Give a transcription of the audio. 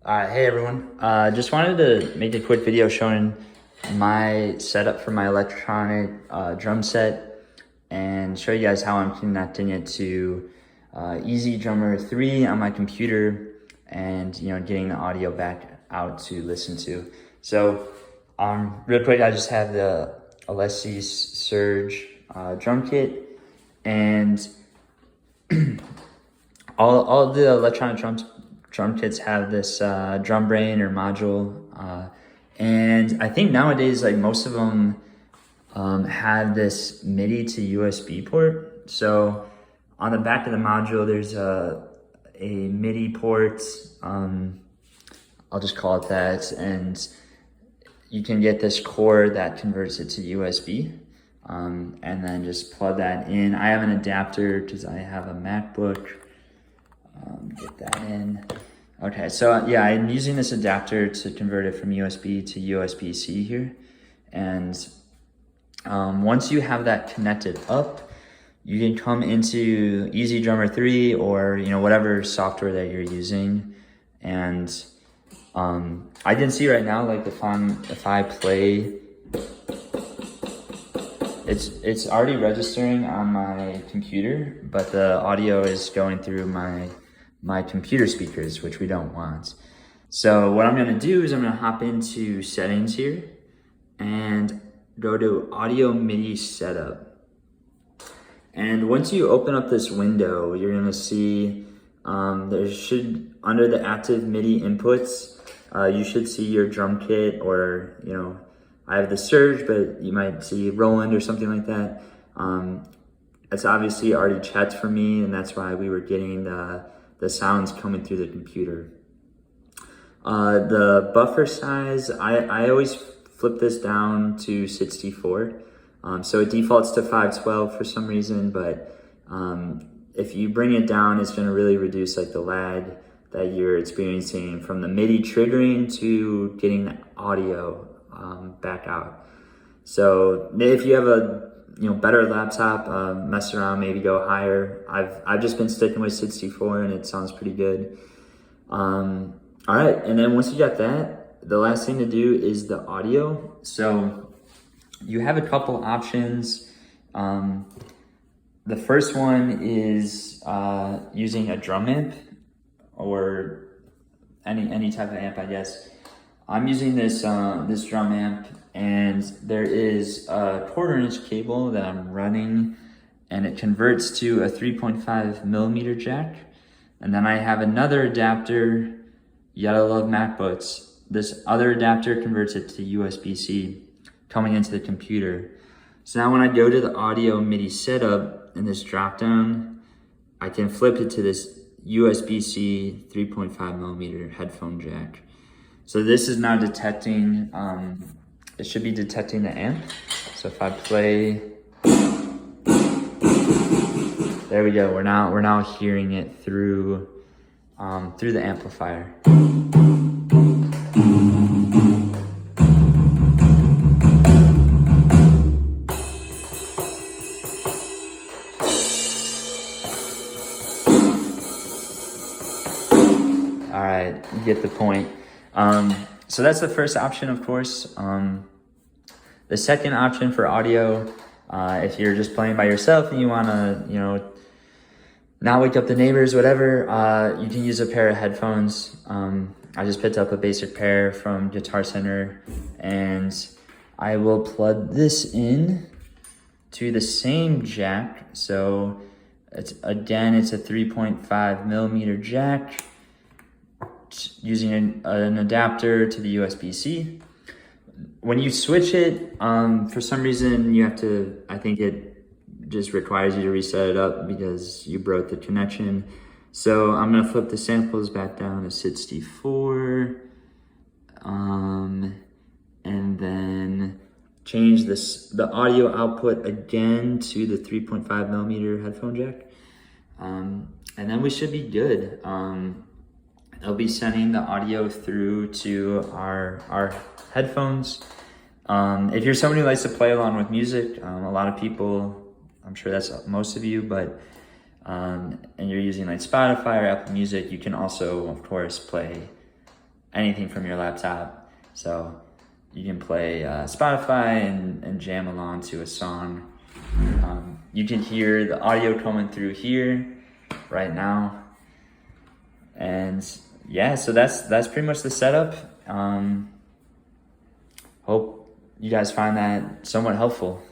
Hey everyone, just wanted to make a quick video showing my setup for my electronic drum set and show you guys how I'm connecting it to EZDrummer3 on my computer and getting the audio back out to listen to. So real quick, I just have the Alessi Surge drum kit, and all the electronic drum kits have this drum brain or module, and I think nowadays like most of them have this MIDI to USB port. So on the back of the module there's a MIDI port, I'll just call it that, and you can get this cord that converts it to USB, and then just plug that in. I have an adapter because I have a MacBook. Get that in. Okay, so yeah, I'm using this adapter to convert it from USB to USB-C here. And once you have that connected up, you can come into EZDrummer3 or whatever software that you're using. And I can see right now, like if I play, it's already registering on my computer, but the audio is going through my computer speakers, which we don't want. So what I'm gonna do is I'm gonna hop into settings here and go to audio MIDI setup. And once you open up this window, you're gonna see there should, under the active MIDI inputs, you should see your drum kit, or I have the Surge, but you might see Roland or something like that. It's obviously already checked for me, and that's why we were getting the sounds coming through the computer. The buffer size, I always flip this down to 64. So it defaults to 512 for some reason, but if you bring it down, it's gonna really reduce like the lag that you're experiencing from the MIDI triggering to getting the audio back out. So if you have a better laptop, mess around, maybe go higher. I've just been sticking with 64 and it sounds pretty good. All right, and then once you got that, the last thing to do is the audio. So you have a couple options. The first one is using a drum amp or any type of amp, I guess. I'm using this this drum amp, and there is a 1/4" cable that I'm running, and it converts to a 3.5 millimeter jack. And then I have another adapter. You gotta love MacBooks. This other adapter converts it to USB-C coming into the computer. So now when I go to the audio MIDI setup in this drop down, I can flip it to this USB-C 3.5 millimeter headphone jack. So this is now detecting, it should be detecting the amp. So if I play, there we go. We're now hearing it through the amplifier. All right, you get the point. So that's the first option, of course. The second option for audio, if you're just playing by yourself and you wanna, not wake up the neighbors, whatever, you can use a pair of headphones. I just picked up a basic pair from Guitar Center, and I will plug this in to the same jack. So it's a 3.5 millimeter jack, using an adapter to the USB-C. When you switch it, for some reason you have to, I think it just requires you to reset it up because you broke the connection. So I'm gonna flip the samples back down to 64, and then change the audio output again to the 3.5 millimeter headphone jack. And then we should be good. I'll be sending the audio through to our headphones. If you're somebody who likes to play along with music, a lot of people, I'm sure that's most of you, but and you're using like Spotify or Apple Music, you can also, of course, play anything from your laptop. So you can play Spotify and jam along to a song. You can hear the audio coming through here right now. And yeah, so that's pretty much the setup. Hope you guys find that somewhat helpful.